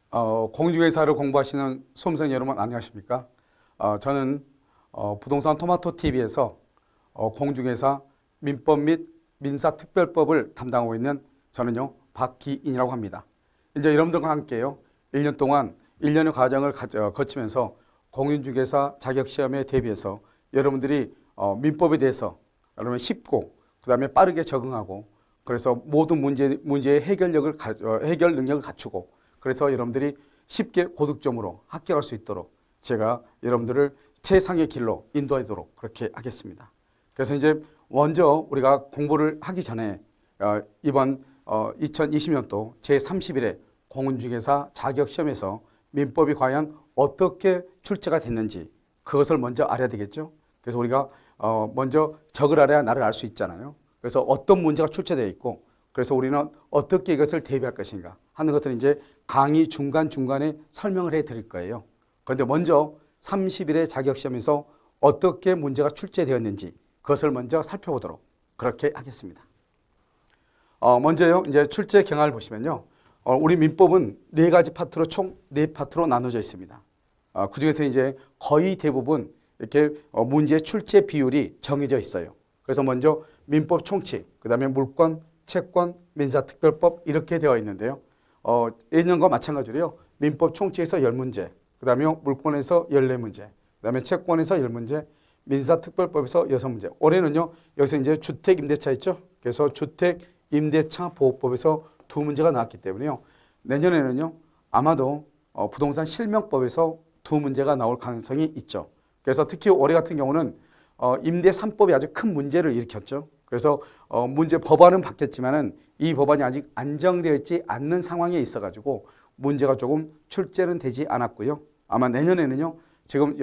공인중개사를 공부하시는 수험생 여러분 안녕하십니까? 저는 부동산 토마토 TV에서 공인중개사 민법 및 민사특별법을 담당하고 있는 저는요 박기인이라고 합니다. 이제 여러분들과 함께요 1년 동안 1년의 과정을 거치면서 공인중개사 자격시험에 대비해서 여러분들이 민법에 대해서 여러분 쉽고 그 다음에 빠르게 적응하고 그래서 모든 문제의 해결 능력을 갖추고 그래서 여러분들이 쉽게 고득점으로 합격할 수 있도록 제가 여러분들을 최상의 길로 인도하도록 그렇게 하겠습니다. 그래서 이제 먼저 우리가 공부를 하기 전에 이번 2020년도 제31회 공인중개사 자격시험에서 민법이 과연 어떻게 출제가 됐는지 그것을 먼저 알아야 되겠죠. 그래서 우리가 먼저 적을 알아야 나를 알 수 있잖아요. 그래서 어떤 문제가 출제되어 있고 그래서 우리는 어떻게 이것을 대비할 것인가 하는 것을 이제 강의 중간중간에 설명을 해 드릴 거예요. 그런데 먼저 30일의 자격시험에서 어떻게 문제가 출제되었는지 그것을 먼저 살펴보도록 그렇게 하겠습니다. 먼저요, 이제 출제 경향을 보시면요. 우리 민법은 네 가지 파트로 총 네 파트로 나눠져 있습니다. 그 중에서 이제 거의 대부분 이렇게 문제 출제 비율이 정해져 있어요. 그래서 먼저 민법 총칙, 그 다음에 물권, 채권, 민사특별법 이렇게 되어 있는데요. 예년과 마찬가지로요. 민법 총칙에서 10문제, 그 다음에 물권에서 14문제, 그 다음에 채권에서 10문제, 민사특별법에서 6문제. 올해는요. 여기서 이제 주택임대차 있죠. 그래서 주택임대차 보호법에서 2문제가 나왔기 때문에요. 내년에는요. 아마도 부동산 실명법에서 2문제가 나올 가능성이 있죠. 그래서 특히 올해 같은 경우는 임대 3법이 아주 큰 문제를 일으켰죠. 그래서 문제 법안은 바뀌었지만은 이 법안이 아직 안정되어 있지 않는 상황에 있어가지고 문제가 조금 출제는 되지 않았고요. 아마 내년에는요. 지금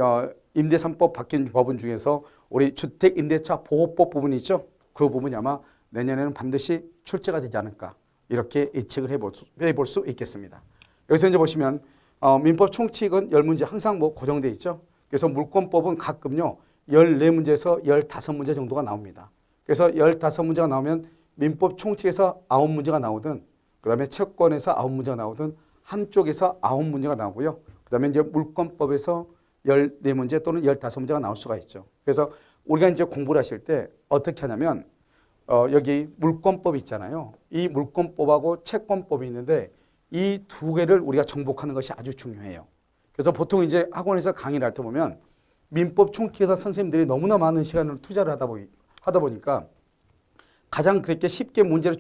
임대 3법 바뀐 법은 중에서 우리 주택임대차 보호법 부분이 있죠. 그 부분이 아마 내년에는 반드시 출제가 되지 않을까 이렇게 예측을 해볼 수 있겠습니다. 여기서 이제 보시면 민법 총칙은 10문제 항상 뭐 고정되어 있죠. 그래서 물권법은 가끔요. 14문제에서 15문제 정도가 나옵니다. 그래서 15문제가 나오면 민법 총칙에서 9문제가 나오든 그 다음에 채권에서 9문제가 나오든 한쪽에서 9문제가 나오고요. 그 다음에 이제 물권법에서 14문제 또는 15문제가 나올 수가 있죠. 그래서 우리가 이제 공부를 하실 때 어떻게 하냐면 여기 물권법 있잖아요. 이 물권법하고 채권법이 있는데 이 두 개를 우리가 정복하는 것이 아주 중요해요. 그래서 보통 이제 학원에서 강의를 할 때 보면 민법 총칙에서 선생님들이 너무나 많은 시간을 투자를 하다 보니까 가장 그렇게 쉽게 문제를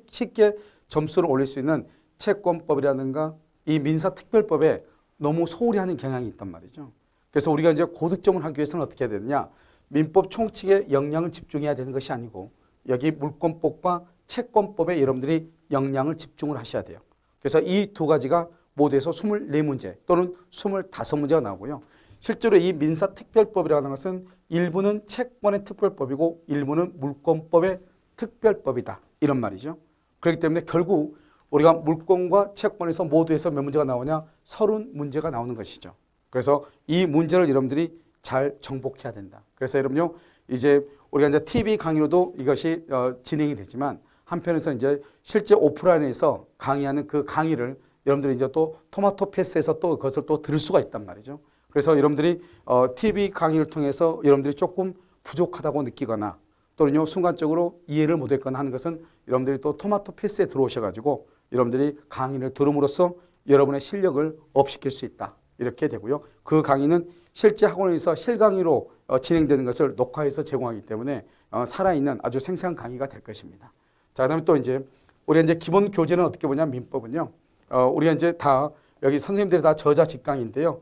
쉽게 점수를 올릴 수 있는 채권법이라든가 이 민사특별법에 너무 소홀히 하는 경향이 있단 말이죠. 그래서 우리가 이제 고득점을 하기 위해서는 어떻게 해야 되느냐. 민법 총칙에 역량을 집중해야 되는 것이 아니고 여기 물권법과 채권법에 여러분들이 역량을 집중을 하셔야 돼요. 그래서 이 두 가지가 모두에서 24문제 또는 25문제가 나오고요. 실제로 이 민사특별법이라는 것은 일부는 채권의 특별법이고 일부는 물권법의 특별법이다. 이런 말이죠. 그렇기 때문에 결국 우리가 물권과 채권에서 모두에서 몇 문제가 나오냐? 30문제가 나오는 것이죠. 그래서 이 문제를 여러분들이 잘 정복해야 된다. 그래서 여러분요, 이제 우리가 이제 TV 강의로도 이것이 진행이 되지만 한편에서 이제 실제 오프라인에서 강의하는 그 강의를 여러분들이 이제 또 토마토 패스에서 또 그것을 또 들을 수가 있단 말이죠. 그래서 여러분들이 TV 강의를 통해서 여러분들이 조금 부족하다고 느끼거나 또는요 순간적으로 이해를 못했거나 하는 것은 여러분들이 또 토마토 패스에 들어오셔가지고 여러분들이 강의를 들음으로써 여러분의 실력을 업시킬 수 있다. 이렇게 되고요. 그 강의는 실제 학원에서 실강의로 진행되는 것을 녹화해서 제공하기 때문에 살아있는 아주 생생한 강의가 될 것입니다. 자, 그다음에 또 이제 우리가 이제 기본 교재는 어떻게 보냐면 민법은요. 우리가 이제 다 여기 선생님들이 다 저자 직강인데요.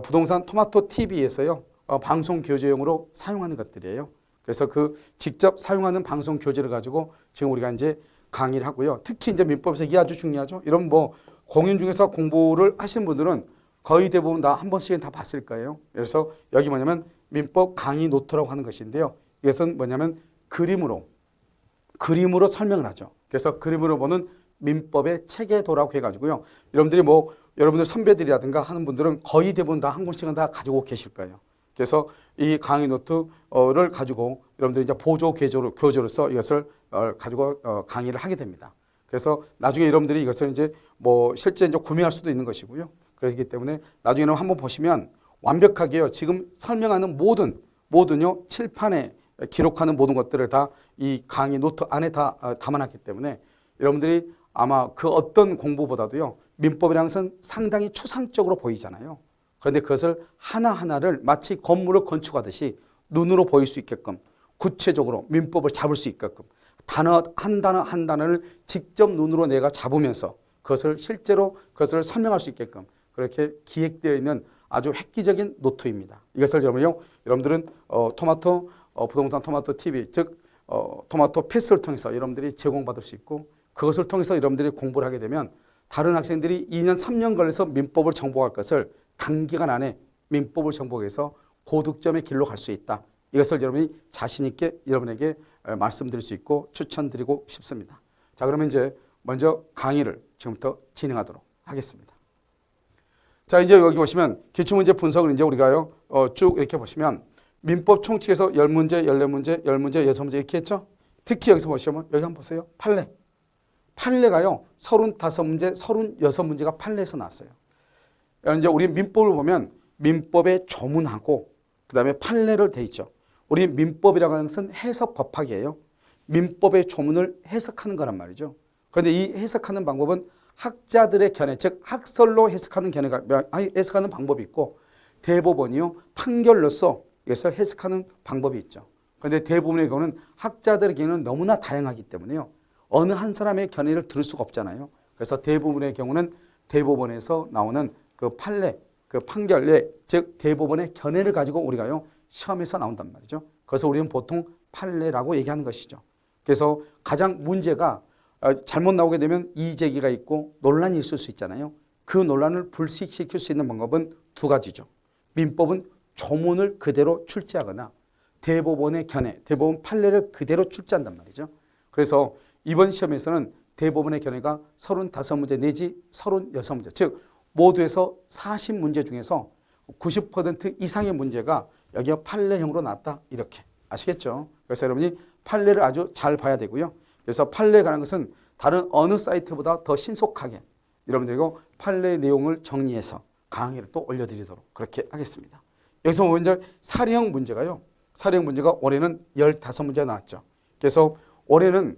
부동산 토마토 TV에서요. 방송 교재용으로 사용하는 것들이에요. 그래서 그 직접 사용하는 방송 교재를 가지고 지금 우리가 이제 강의를 하고요. 특히 이제 민법에서 이게 아주 중요하죠. 이런 뭐 공인중개사 공부를 하신 분들은 거의 대부분 다 한 번씩은 다 봤을 거예요. 그래서 여기 뭐냐면 민법 강의 노트라고 하는 것인데요. 이것은 뭐냐면 그림으로 설명을 하죠. 그래서 그림으로 보는 민법의 체계도라고 해가지고요. 여러분들이 뭐 여러분들 선배들이라든가 하는 분들은 거의 대부분 다 한 권씩은 다 가지고 계실 거예요. 그래서 이 강의 노트를 가지고 여러분들이 이제 보조 교재로서 이것을 가지고 강의를 하게 됩니다. 그래서 나중에 여러분들이 이것을 이제 뭐 실제 이제 구매할 수도 있는 것이고요. 그렇기 때문에 나중에는 한번 보시면 완벽하게요. 지금 설명하는 모든요 칠판에 기록하는 모든 것들을 다 이 강의 노트 안에 다 담아놨기 때문에 여러분들이 아마 그 어떤 공부보다도요 민법이라는 것은 상당히 추상적으로 보이잖아요. 그런데 그것을 하나하나를 마치 건물을 건축하듯이 눈으로 보일 수 있게끔 구체적으로 민법을 잡을 수 있게끔 단어 한 단어 한 단어를 직접 눈으로 내가 잡으면서 그것을 실제로 그것을 설명할 수 있게끔 그렇게 기획되어 있는 아주 획기적인 노트입니다. 이것을 여러분들은 부동산 토마토 TV 즉 토마토 패스를 통해서 여러분들이 제공받을 수 있고 그것을 통해서 여러분들이 공부를 하게 되면 다른 학생들이 2년 3년 걸려서 민법을 정복할 것을 단기간 안에 민법을 정복해서 고득점의 길로 갈 수 있다. 이것을 여러분이 자신 있게 여러분에게 말씀드릴 수 있고 추천드리고 싶습니다. 자, 그러면 이제 먼저 강의를 지금부터 진행하도록 하겠습니다. 자, 이제 여기 보시면 기출문제 분석을 이제 우리가요 쭉 이렇게 보시면 민법 총칙에서 10문제, 14문제, 10문제, 6문제 이렇게 했죠. 특히 여기서 보시면 여기 한번 보세요. 판례가요 35문제, 36문제가 판례에서 나왔어요. 이제 우리 민법을 보면 민법의 조문하고 그 다음에 판례를 돼 있죠. 우리 민법이라고 하는 것은 해석 법학이에요. 민법의 조문을 해석하는 거란 말이죠. 그런데 이 해석하는 방법은 학자들의 견해, 즉 학설로 해석하는 해석하는 방법이 있고 대법원이요 판결로서 이것을 해석하는 방법이 있죠. 그런데 대부분의 경우는 학자들의 견해는 너무나 다양하기 때문에요. 어느 한 사람의 견해를 들을 수가 없잖아요. 그래서 대부분의 경우는 대법원에서 나오는 그 판례, 그 판결, 즉 대법원의 견해를 가지고 우리가요 시험에서 나온단 말이죠. 그래서 우리는 보통 판례라고 얘기하는 것이죠. 그래서 가장 문제가 잘못 나오게 되면 이의제기가 있고 논란이 있을 수 있잖아요. 그 논란을 불식시킬 수 있는 방법은 두 가지죠. 민법은 조문을 그대로 출제하거나 대법원의 견해, 대법원 판례를 그대로 출제한단 말이죠. 그래서 이번 시험에서는 대법원의 견해가 35문제 내지 36문제, 즉 모두에서 40문제 중에서 90% 이상의 문제가 여기가 판례형으로 나왔다. 이렇게 아시겠죠? 그래서 여러분이 판례를 아주 잘 봐야 되고요. 그래서 판례에 관한 것은 다른 어느 사이트보다 더 신속하게 여러분들이고 판례 내용을 정리해서 강의를 또 올려드리도록 그렇게 하겠습니다. 여기서 먼저 사례형 문제가요. 사례형 문제가 올해는 15문제가 나왔죠. 그래서 올해는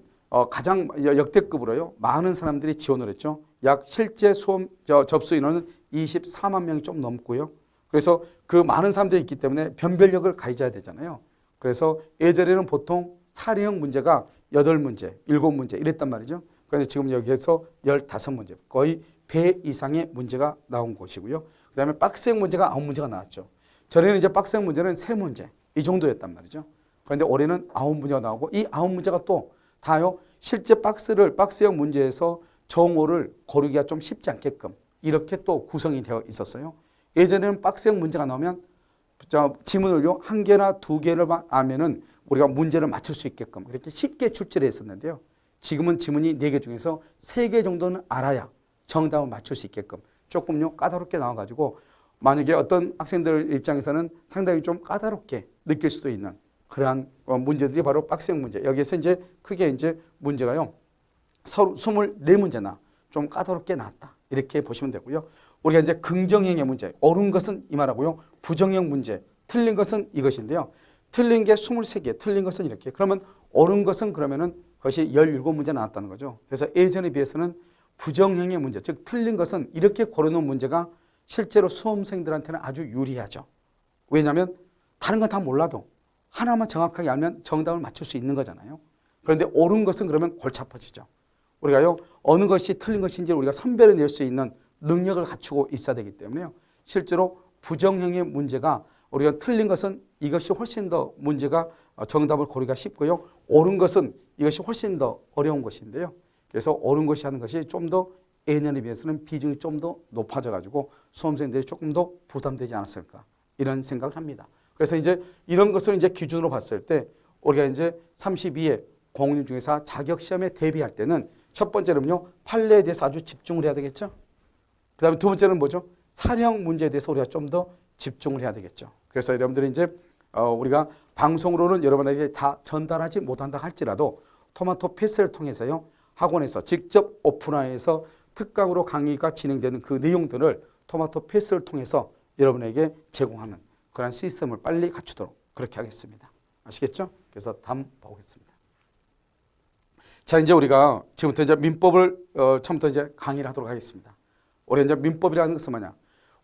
가장 역대급으로요. 많은 사람들이 지원을 했죠. 약 실제 수험 접수 인원은 24만 명이 좀 넘고요. 그래서 그 많은 사람들이 있기 때문에 변별력을 가져야 되잖아요. 그래서 예전에는 보통 사례형 문제가 8문제, 7문제 이랬단 말이죠. 그런데 지금 여기에서 15문제, 거의 배 이상의 문제가 나온 것이고요. 그 다음에 박스형 문제가 9문제가 나왔죠. 전에는 이제 박스형 문제는 3문제 이 정도였단 말이죠. 그런데 올해는 9문제가 나오고 이 9문제가 또 다요 실제 박스형 문제에서 정오를 고르기가 좀 쉽지 않게끔 이렇게 또 구성이 되어 있었어요. 예전에는 박스형 문제가 나오면 지문을요 1개나 2개를 알면은 우리가 문제를 맞출 수 있게끔 그렇게 쉽게 출제를 했었는데요. 지금은 지문이 4개 중에서 3개 정도는 알아야 정답을 맞출 수 있게끔 조금요 까다롭게 나와가지고 만약에 어떤 학생들 입장에서는 상당히 좀 까다롭게 느낄 수도 있는 그러한 문제들이 바로 박스형 문제. 여기에서 이제 크게 이제 문제가요 24문제나 좀 까다롭게 나왔다. 이렇게 보시면 되고요. 우리가 이제 긍정형의 문제, 옳은 것은 이 말하고요. 부정형 문제, 틀린 것은 이것인데요. 틀린 게 23개, 틀린 것은 이렇게. 그러면 옳은 것은 그러면은 그것이 17문제 나왔다는 거죠. 그래서 예전에 비해서는 부정형의 문제, 즉 틀린 것은 이렇게 고르는 문제가 실제로 수험생들한테는 아주 유리하죠. 왜냐하면 다른 건 다 몰라도 하나만 정확하게 알면 정답을 맞출 수 있는 거잖아요. 그런데 옳은 것은 그러면 골치 아파지죠. 우리가요 어느 것이 틀린 것인지 우리가 선별해낼 수 있는 능력을 갖추고 있어야 되기 때문에요. 실제로 부정형의 문제가 우리가 틀린 것은 이것이 훨씬 더 문제가 정답을 고르기가 쉽고요. 옳은 것은 이것이 훨씬 더 어려운 것인데요. 그래서 옳은 것이 하는 것이 좀 더 예년에 비해서는 비중이 좀 더 높아져 가지고 수험생들이 조금 더 부담되지 않았을까 이런 생각을 합니다. 그래서 이제 이런 것을 이제 기준으로 봤을 때 우리가 이제 32회 공인중 중개사 자격 시험에 대비할 때는 첫 번째는요 판례에 대해서 아주 집중을 해야 되겠죠. 그 다음에 두 번째는 뭐죠? 사례형 문제에 대해서 우리가 좀 더 집중을 해야 되겠죠. 그래서 여러분들이 이제 우리가 방송으로는 여러분에게 다 전달하지 못한다 할지라도 토마토 패스를 통해서요 학원에서 직접 오픈화해서 특강으로 강의가 진행되는 그 내용들을 토마토 패스를 통해서 여러분에게 제공하는 그런 시스템을 빨리 갖추도록 그렇게 하겠습니다. 아시겠죠? 그래서 다음 보겠습니다. 자, 이제 우리가 지금부터 이제 민법을 처음부터 이제 강의를 하도록 하겠습니다. 우리가 이제 민법이라는 것은 뭐냐?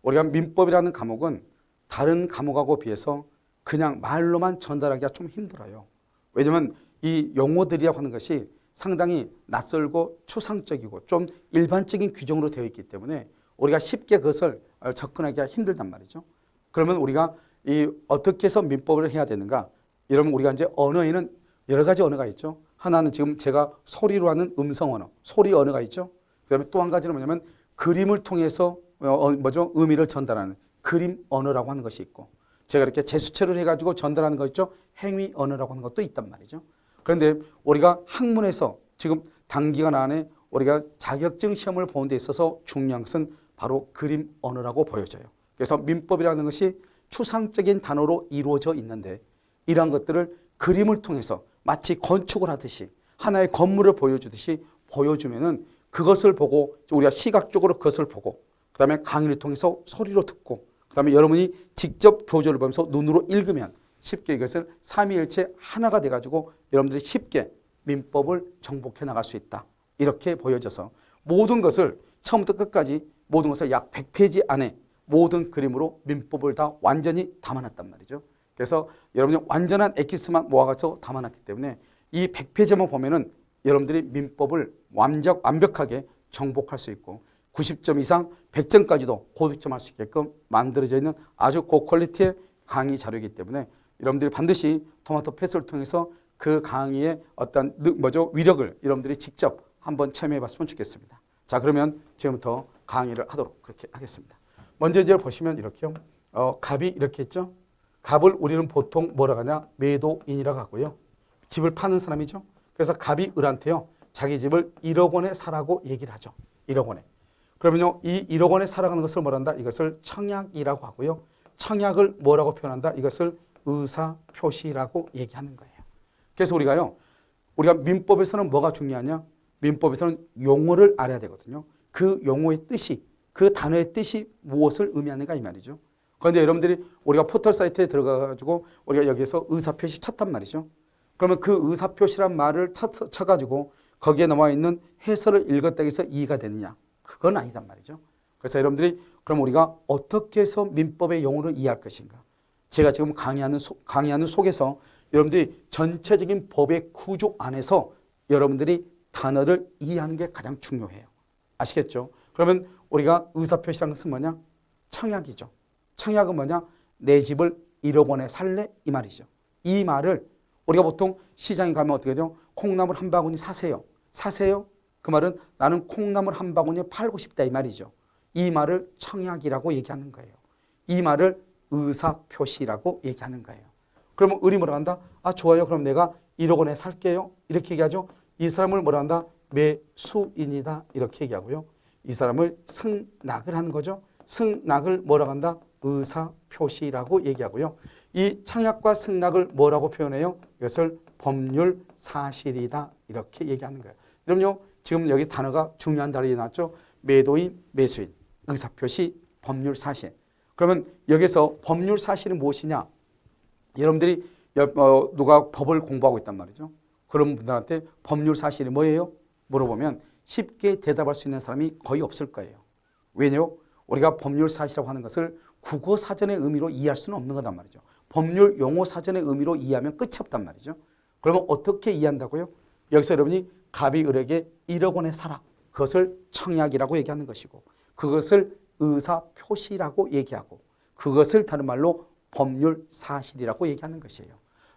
우리가 민법이라는 과목은 다른 과목하고 비해서 그냥 말로만 전달하기가 좀 힘들어요. 왜냐하면 이 용어들이라고 하는 것이 상당히 낯설고 추상적이고 좀 일반적인 규정으로 되어 있기 때문에 우리가 쉽게 그것을 접근하기가 힘들단 말이죠. 그러면 우리가 이 어떻게 해서 민법을 해야 되는가? 여러분 우리가 이제 언어에는 여러 가지 언어가 있죠. 하나는 지금 제가 소리로 하는 음성 언어, 소리 언어가 있죠. 그다음에 또 한 가지는 뭐냐면 그림을 통해서 의미를 전달하는 그림 언어라고 하는 것이 있고, 제가 이렇게 제수체를 해가지고 전달하는 거 있죠. 행위 언어라고 하는 것도 있단 말이죠. 그런데 우리가 학문에서 지금 단기간 안에 우리가 자격증 시험을 보는 데 있어서 중요한 것은 바로 그림 언어라고 보여져요. 그래서 민법이라는 것이 추상적인 단어로 이루어져 있는데 이러한 것들을 그림을 통해서 마치 건축을 하듯이 하나의 건물을 보여주듯이 보여주면은 그것을 보고 우리가 시각적으로 그것을 보고 그 다음에 강의를 통해서 소리로 듣고 그 다음에 여러분이 직접 교재를 보면서 눈으로 읽으면 쉽게 이것을 삼위일체 하나가 돼가지고 여러분들이 쉽게 민법을 정복해 나갈 수 있다. 이렇게 보여져서 모든 것을 처음부터 끝까지 모든 것을 약 100페이지 안에 모든 그림으로 민법을 다 완전히 담아놨단 말이죠. 그래서 여러분이 완전한 엑기스만 모아가지고 담아놨기 때문에 이 100페이지만 보면은 여러분들이 민법을 완벽하게 정복할 수 있고 90점 이상 100점까지도 고득점할 수 있게끔 만들어져 있는 아주 고퀄리티의 강의 자료이기 때문에 여러분들이 반드시 토마토 패스를 통해서 그 강의의 어떤 위력을 여러분들이 직접 한번 체험해 봤으면 좋겠습니다. 자, 그러면 지금부터 강의를 하도록 그렇게 하겠습니다. 먼저 이제 보시면 이렇게요. 갑이 이렇게 있죠. 갑을 우리는 보통 뭐라고 하냐? 매도인이라고 하고요. 집을 파는 사람이죠. 그래서 갑이 을한테요. 자기 집을 1억 원에 사라고 얘기를 하죠. 1억 원에. 그러면요. 이 1억 원에 살아가는 것을 뭐란다? 이것을 청약이라고 하고요. 청약을 뭐라고 표현한다? 이것을 의사표시라고 얘기하는 거예요. 그래서 우리가 민법에서는 뭐가 중요하냐? 민법에서는 용어를 알아야 되거든요. 그 용어의 뜻이, 그 단어의 뜻이 무엇을 의미하는가 이 말이죠. 그런데 여러분들이 우리가 포털 사이트에 들어가가지고 우리가 여기에서 의사표시 쳤단 말이죠. 그러면 그 의사표시란 말을 쳐가지고 거기에 나와 있는 해설을 읽었다고 해서 이해가 되느냐? 그건 아니단 말이죠. 그래서 여러분들이 그럼 우리가 어떻게 해서 민법의 용어를 이해할 것인가? 제가 지금 강의하는 속에서 여러분들이 전체적인 법의 구조 안에서 여러분들이 단어를 이해하는 게 가장 중요해요. 아시겠죠? 그러면 우리가 의사표시라는 것은 뭐냐? 청약이죠. 청약은 뭐냐? 내 집을 1억 원에 살래? 이 말이죠. 이 말을 우리가 보통 시장에 가면 어떻게 돼요? 콩나물 한 바구니 사세요. 사세요? 그 말은 나는 콩나물 한 바구니 팔고 싶다 이 말이죠. 이 말을 청약이라고 얘기하는 거예요. 이 말을 의사표시라고 얘기하는 거예요. 그러면 을이 뭐라 한다? 아, 좋아요. 그럼 내가 1억 원에 살게요. 이렇게 얘기하죠. 이 사람을 뭐라 한다? 매수인이다. 이렇게 얘기하고요. 이 사람을 승낙을 하는 거죠. 승낙을 뭐라고 한다? 의사표시라고 얘기하고요. 이 청약과 승낙을 뭐라고 표현해요? 이것을 법률 사실이다. 이렇게 얘기하는 거예요. 그럼요. 지금 여기 단어가 중요한 단어가 나왔죠. 매도인, 매수인, 의사표시, 법률 사실. 그러면 여기서 법률 사실은 무엇이냐? 여러분들이 누가 법을 공부하고 있단 말이죠. 그런 분들한테 법률 사실이 뭐예요? 물어보면 쉽게 대답할 수 있는 사람이 거의 없을 거예요. 왜냐요? 우리가 법률 사실이라고 하는 것을 국어 사전의 의미로 이해할 수는 없는 거단 말이죠. 법률 용어 사전의 의미로 이해하면 끝이 없단 말이죠. 그러면 어떻게 이해한다고요? 여기서 여러분이 갑이 을에게 1억 원에 사라. 그것을 청약이라고 얘기하는 것이고 그것을 의사표시라고 얘기하고 그것을 다른 말로 법률 사실이라고 얘기하는 것이에요.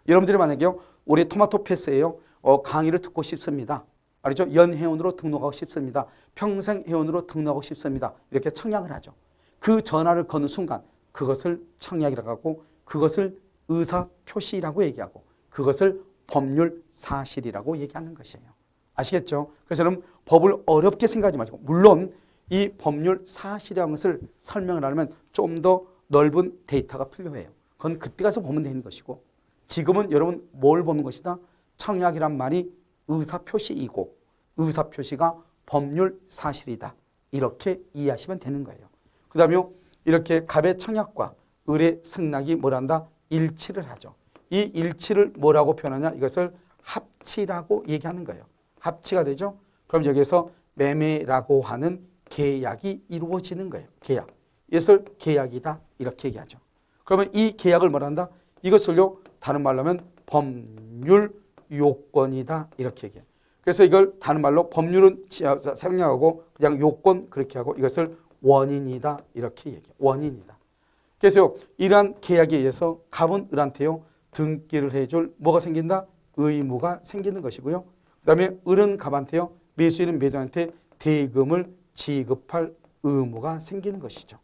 여러분들이 만약에요. 우리 토마토 패스예요. 강의를 듣고 싶습니다. 알죠? 연회원으로 등록하고 싶습니다. 평생 회원으로 등록하고 싶습니다. 이렇게 청약을 하죠. 그 전화를 거는 순간 그것을 청약이라고 하고 그것을 의사표시라고 얘기하고 그것을 법률 사실이라고 얘기하는 것이에요. 아시겠죠? 그래서 여러분 법을 어렵게 생각하지 마시고 물론 이 법률 사실이라는 것을 설명을 하려면 좀 더 넓은 데이터가 필요해요. 그건 그때 가서 보면 되는 것이고 지금은 여러분 뭘 보는 것이다? 청약이란 말이 의사표시이고 의사표시가 법률 사실이다. 이렇게 이해하시면 되는 거예요. 그 다음에 이렇게 갑의 청약과 을의 승낙이 뭐란다? 일치를 하죠. 이 일치를 뭐라고 표현하냐? 이것을 합치라고 얘기하는 거예요. 합치가 되죠. 그럼 여기서 매매라고 하는 계약이 이루어지는 거예요. 계약. 이것을 계약이다. 이렇게 얘기하죠. 그러면 이 계약을 뭐란다? 이것을요, 다른 말로 하면 법률 요건이다. 이렇게 얘기해요. 그래서 이걸 다른 말로 법률은 생략하고 그냥 요건 그렇게 하고 이것을 원인이다. 이렇게 얘기해요. 원인이다. 그래서 이러한 계약에 의해서 갑은 을한테요, 등기를 해줄 뭐가 생긴다? 의무가 생기는 것이고요. 그 다음에 을은 갑한테요, 매수인은 매도인한테 대금을 지급할 의무가 생기는 것이죠.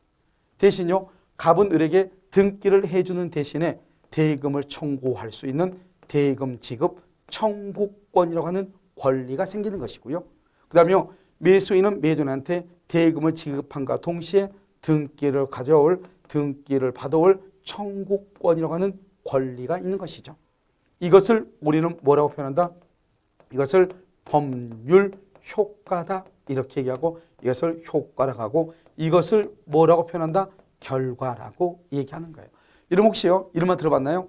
대신요, 갑은 을에게 등기를 해주는 대신에 대금을 청구할 수 있는 대금 지급 청구권이라고 하는 권리가 생기는 것이고요. 그 다음에 매수인은 매도인한테 대금을 지급함과 동시에 등기를 가져올, 등기를 받아올 청구권이라고 하는 권리가 있는 것이죠. 이것을 우리는 뭐라고 표현한다? 이것을 법률 효과다. 이렇게 얘기하고 이것을 효과라고 하고 이것을 뭐라고 표현한다? 결과라고 얘기하는 거예요. 이름 혹시요? 이름만 들어봤나요?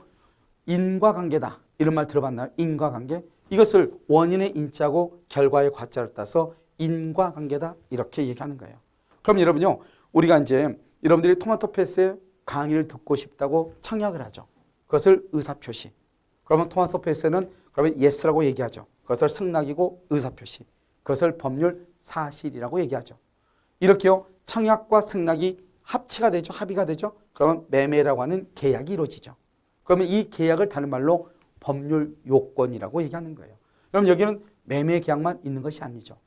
인과관계다. 이런 말 들어봤나요? 인과관계. 이것을 원인의 인자고 결과의 과자를 따서 인과관계다. 이렇게 얘기하는 거예요. 그럼 여러분요, 우리가 이제 여러분들이 토마토 패스의 강의를 듣고 싶다고 청약을 하죠. 그것을 의사표시. 그러면 토마토 패스는 그러면 yes라고 얘기하죠. 그것을 승낙이고 의사표시. 그것을 법률 사실이라고 얘기하죠. 이렇게요, 청약과 승낙이 합치가 되죠. 합의가 되죠. 그러면 매매라고 하는 계약이 이루어지죠. 그러면 이 계약을 다른 말로 법률 요건이라고 얘기하는 거예요. 그럼 여기는 매매 계약만 있는 것이 아니죠.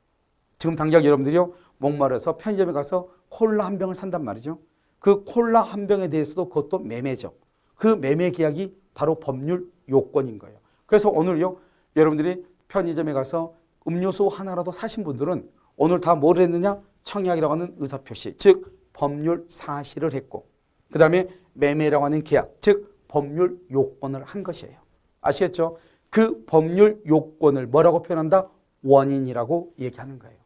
지금 당장 여러분들이요, 목마르서 편의점에 가서 콜라 한 병을 산단 말이죠. 그 콜라 한 병에 대해서도 그것도 매매죠. 그 매매 계약이 바로 법률 요건인 거예요. 그래서 오늘요, 여러분들이 편의점에 가서 음료수 하나라도 사신 분들은 오늘 다 뭘 했느냐? 청약이라고 하는 의사표시, 즉 법률 사실을 했고, 그 다음에 매매라고 하는 계약, 즉 법률 요건을 한 것이에요. 아시겠죠? 그 법률 요건을 뭐라고 표현한다? 원인이라고 얘기하는 거예요.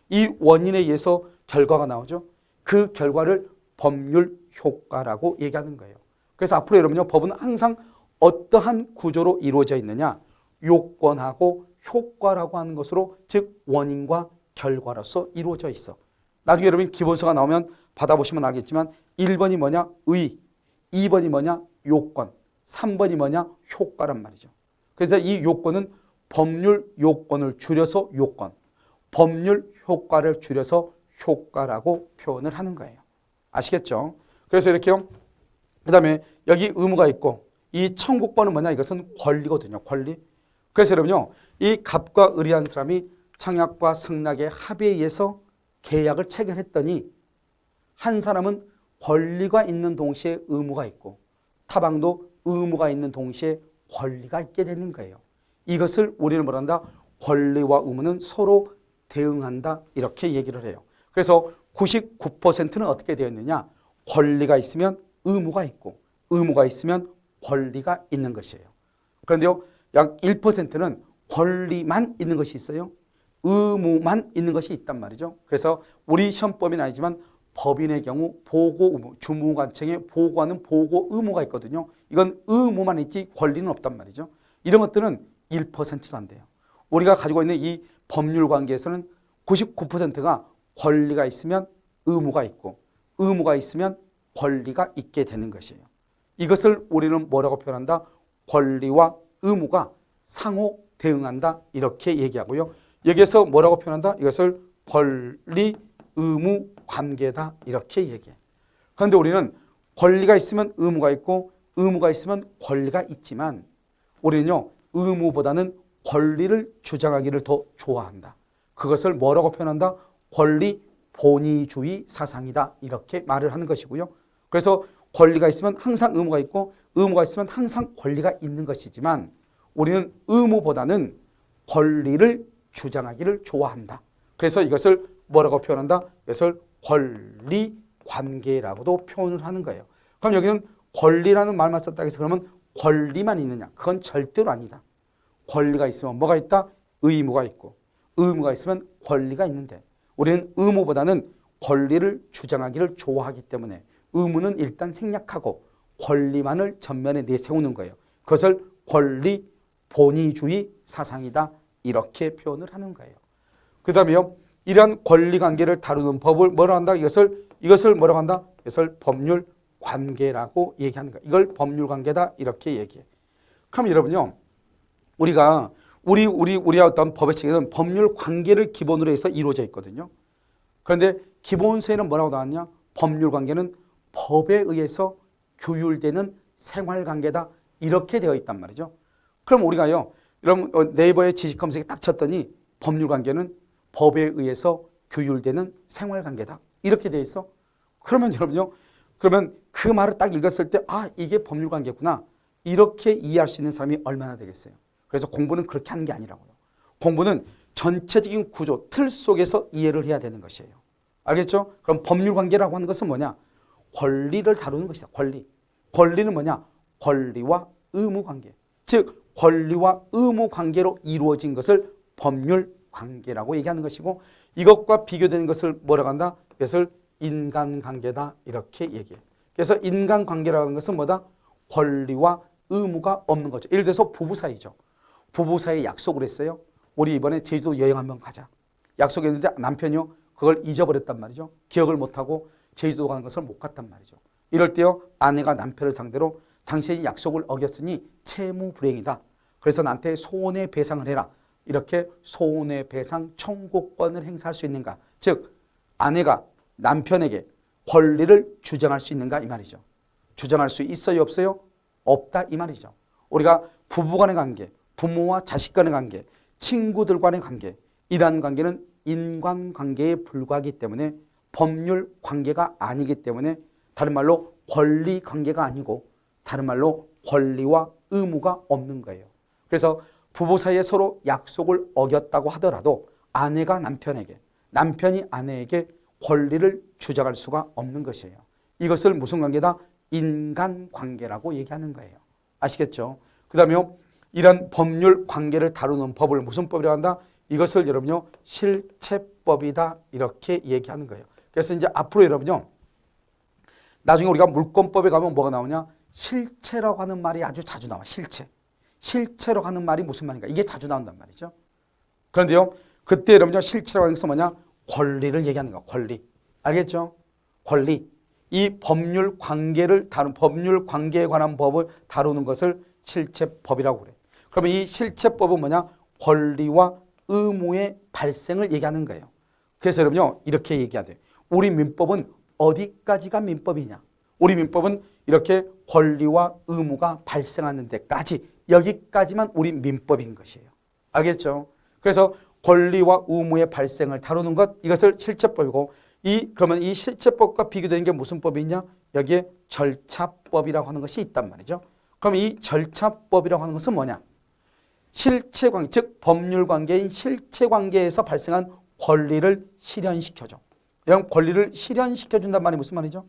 이 원인에 의해서 결과가 나오죠. 그 결과를 법률 효과라고 얘기하는 거예요. 그래서 앞으로 여러분요, 법은 항상 어떠한 구조로 이루어져 있느냐? 요건하고 효과라고 하는 것으로, 즉 원인과 결과로서 이루어져 있어. 나중에 여러분 기본서가 나오면 받아보시면 알겠지만 1번이 뭐냐? 의, 2번이 뭐냐? 요건, 3번이 뭐냐? 효과란 말이죠. 그래서 이 요건은 법률 요건을 줄여서 요건, 법률 효과를 줄여서 효과라고 표현을 하는 거예요. 아시겠죠? 그래서 이렇게요. 그 다음에 여기 의무가 있고 이 청구권은 뭐냐? 이것은 권리거든요. 권리. 그래서 여러분요, 이 갑과 을이라는 사람이 청약과 승낙의 합의에 의해서 계약을 체결했더니 한 사람은 권리가 있는 동시에 의무가 있고 타방도 의무가 있는 동시에 권리가 있게 되는 거예요. 이것을 우리는 뭐란다? 권리와 의무는 서로 대응한다. 이렇게 얘기를 해요. 그래서 99%는 어떻게 되어 있느냐? 권리가 있으면 의무가 있고 의무가 있으면 권리가 있는 것이에요. 그런데요, 약 1%는 권리만 있는 것이 있어요. 의무만 있는 것이 있단 말이죠. 그래서 우리 시험법은 아니지만 법인의 경우 보고 의무, 주무관청에 보고하는 보고 의무가 있거든요. 이건 의무만 있지 권리는 없단 말이죠. 이런 것들은 1%도 안 돼요. 우리가 가지고 있는 이 법률 관계에서는 99%가 권리가 있으면 의무가 있고 의무가 있으면 권리가 있게 되는 것이에요. 이것을 우리는 뭐라고 표현한다? 권리와 의무가 상호 대응한다. 이렇게 얘기하고요. 여기에서 뭐라고 표현한다? 이것을 권리, 의무, 관계다. 이렇게 얘기해. 그런데 우리는 권리가 있으면 의무가 있고 의무가 있으면 권리가 있지만 우리는요, 의무보다는 권리를 주장하기를 더 좋아한다. 그것을 뭐라고 표현한다? 권리 본위주의 사상이다. 이렇게 말을 하는 것이고요. 그래서 권리가 있으면 항상 의무가 있고 의무가 있으면 항상 권리가 있는 것이지만 우리는 의무보다는 권리를 주장하기를 좋아한다. 그래서 이것을 뭐라고 표현한다? 이것을 권리 관계라고도 표현을 하는 거예요. 그럼 여기는 권리라는 말만 썼다 해서 그러면 권리만 있느냐? 그건 절대로 아니다. 권리가 있으면 뭐가 있다? 의무가 있고 의무가 있으면 권리가 있는데 우리는 의무보다는 권리를 주장하기를 좋아하기 때문에 의무는 일단 생략하고 권리만을 전면에 내세우는 거예요. 그것을 권리 본위주의 사상이다 이렇게 표현을 하는 거예요. 그 다음에요. 이러한 권리관계를 다루는 법을 뭐라고 한다? 이것을 뭐라고 한다? 이것을 법률관계라고 얘기하는 거예요. 이걸 법률관계다 이렇게 얘기해. 그럼 여러분요. 우리가 우리의 어떤 법의 체계는 법률관계를 기본으로 해서 이루어져 있거든요. 그런데 기본세는 뭐라고 나왔냐? 법률관계는 법에 의해서 규율되는 생활관계다 이렇게 되어 있단 말이죠. 그럼 우리가요. 여러분 네이버에 지식 검색에 딱 쳤더니 법률관계는 법에 의해서 규율되는 생활관계다 이렇게 되어 있어. 그러면 여러분요. 그러면 그 말을 딱 읽었을 때 아 이게 법률관계구나 이렇게 이해할 수 있는 사람이 얼마나 되겠어요. 그래서 공부는 그렇게 하는 게 아니라고요. 공부는 전체적인 구조, 틀 속에서 이해를 해야 되는 것이에요. 알겠죠? 그럼 법률관계라고 하는 것은 뭐냐? 권리를 다루는 것이다. 권리. 권리는 뭐냐? 권리와 의무관계. 즉 권리와 의무관계로 이루어진 것을 법률관계라고 얘기하는 것이고 이것과 비교되는 것을 뭐라고 한다? 이것을 인간관계다 이렇게 얘기해. 그래서 인간관계라는 것은 뭐다? 권리와 의무가 없는 거죠. 예를 들어서 부부 사이죠. 부부 사이에 약속을 했어요. 우리 이번에 제주도 여행 한번 가자. 약속했는데 남편이요. 그걸 잊어버렸단 말이죠. 기억을 못하고 제주도 가는 것을 못 갔단 말이죠. 이럴 때요. 아내가 남편을 상대로 당신이 약속을 어겼으니 채무불이행이다. 그래서 나한테 손해배상을 해라. 이렇게 손해배상 청구권을 행사할 수 있는가. 즉 아내가 남편에게 권리를 주장할 수 있는가 이 말이죠. 주장할 수 있어요 없어요? 없다 이 말이죠. 우리가 부부간의 관계, 부모와 자식 간의 관계, 친구들 간의 관계 이러한 관계는 인간관계에 불과하기 때문에 법률 관계가 아니기 때문에 다른 말로 권리 관계가 아니고 다른 말로 권리와 의무가 없는 거예요. 그래서 부부 사이에 서로 약속을 어겼다고 하더라도 아내가 남편에게 남편이 아내에게 권리를 주장할 수가 없는 것이에요. 이것을 무슨 관계다? 인간관계라고 얘기하는 거예요. 아시겠죠? 그 다음에 이런 법률 관계를 다루는 법을 무슨 법이라고 한다? 이것을 여러분요 실체법이다 이렇게 얘기하는 거예요. 그래서 이제 앞으로 여러분요 나중에 우리가 물권법에 가면 뭐가 나오냐? 실체라고 하는 말이 아주 자주 나와. 실체라고 하는 말이 무슨 말인가? 이게 자주 나온단 말이죠. 그런데요 그때 여러분요 실체라고 하는 것은 뭐냐? 권리를 얘기하는 거야. 권리. 알겠죠? 권리. 이 법률 관계를 다룬 법률 관계에 관한 법을 다루는 것을 실체법이라고 그래. 그러면 이 실체법은 뭐냐? 권리와 의무의 발생을 얘기하는 거예요. 그래서 여러분요 이렇게 얘기해야 돼. 우리 민법은 어디까지가 민법이냐? 우리 민법은 이렇게 권리와 의무가 발생하는 데까지 여기까지만 우리 민법인 것이에요. 알겠죠? 그래서 권리와 의무의 발생을 다루는 것 이것을 실체법이고 그러면 이 실체법과 비교되는 게 무슨 법이 있냐? 여기에 절차법이라고 하는 것이 있단 말이죠. 그럼 이 절차법이라고 하는 것은 뭐냐? 실체관계, 즉 법률관계인 실체관계에서 발생한 권리를 실현시켜줘. 이런 권리를 실현시켜준단 말이 무슨 말이죠?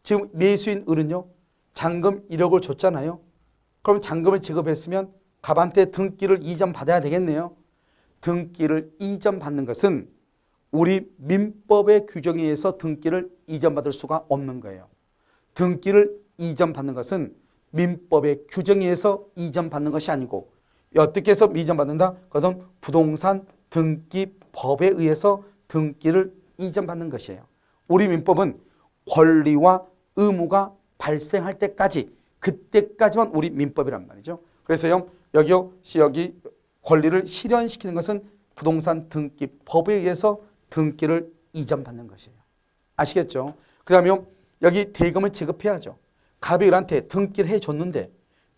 지금 매수인 을은요. 잔금 1억을 줬잖아요. 그럼 잔금을 지급했으면 갑한테 등기를 이전받아야 되겠네요. 등기를 이전받는 것은 우리 민법의 규정에 의해서 등기를 이전받을 수가 없는 거예요. 등기를 이전받는 것은 민법의 규정에 의해서 이전받는 것이 아니고 어떻게 해서 이전받는다? 그것은 부동산 등기법에 의해서 등기를 이전받는 것이에요. 우리 민법은 권리와 의무가 발생할 때까지 그때까지만 우리 민법이란 말이죠. 그래서요 여기 권리를 실현시키는 것은 부동산 등기법에 의해서 등기를 이전받는 것이에요. 아시겠죠? 그 다음에 여기 대금을 지급해야죠. 갑이 을한테 등기를 해줬는데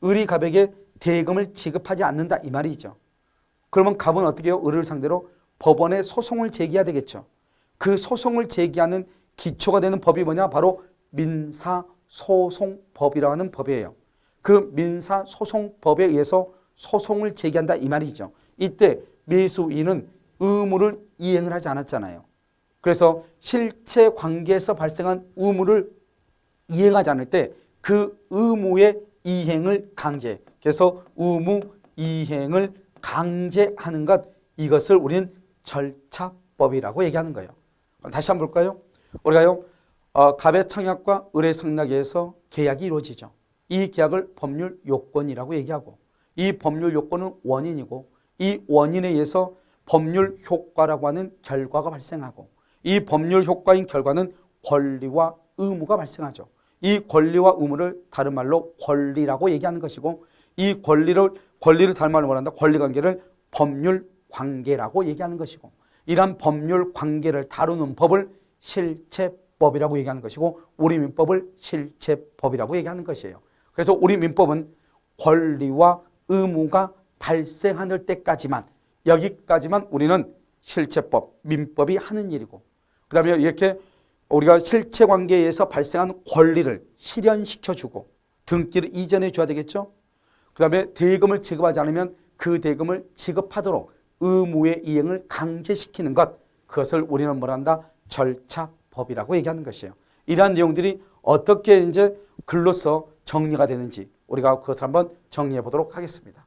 을이 갑에게 대금을 지급하지 않는다 이 말이죠. 그러면 갑은 어떻게 해요? 을을 상대로 법원에 소송을 제기해야 되겠죠. 그 소송을 제기하는 기초가 되는 법이 뭐냐? 바로 민사소송법이라고 하는 법이에요. 그 민사소송법에 의해서 소송을 제기한다 이 말이죠. 이때 매수인은 의무를 이행을 하지 않았잖아요. 그래서 실체 관계에서 발생한 의무를 이행하지 않을 때 그 의무의 이행을 강제, 그래서 의무 이행을 강제하는 것, 이것을 우리는 절차법이라고 얘기하는 거예요. 다시 한번 볼까요? 우리가요, 갑의 청약과 을의 성낙에 의해서 계약이 이루어지죠. 이 계약을 법률 요건이라고 얘기하고, 이 법률 요건은 원인이고, 이 원인에 의해서 법률 효과라고 하는 결과가 발생하고, 이 법률 효과인 결과는 권리와 의무가 발생하죠. 이 권리와 의무를 다른 말로 권리라고 얘기하는 것이고, 이 권리를 다른 말로 말한다. 권리관계를 법률관계라고 얘기하는 것이고, 이러한 법률관계를 다루는 법을 실체법이라고 얘기하는 것이고, 우리 민법을 실체법이라고 얘기하는 것이에요. 그래서 우리 민법은 권리와 의무가 발생할 때까지만, 여기까지만 우리는 실체법, 민법이 하는 일이고, 그 다음에 이렇게 우리가 실체관계에 의해서 발생한 권리를 실현시켜주고 등기를 이전해 줘야 되겠죠. 그 다음에 대금을 지급하지 않으면 그 대금을 지급하도록 의무의 이행을 강제시키는 것, 그것을 우리는 뭐라 한다? 절차법이라고 얘기하는 것이에요. 이러한 내용들이 어떻게 이제 글로써 정리가 되는지 우리가 그것을 한번 정리해 보도록 하겠습니다.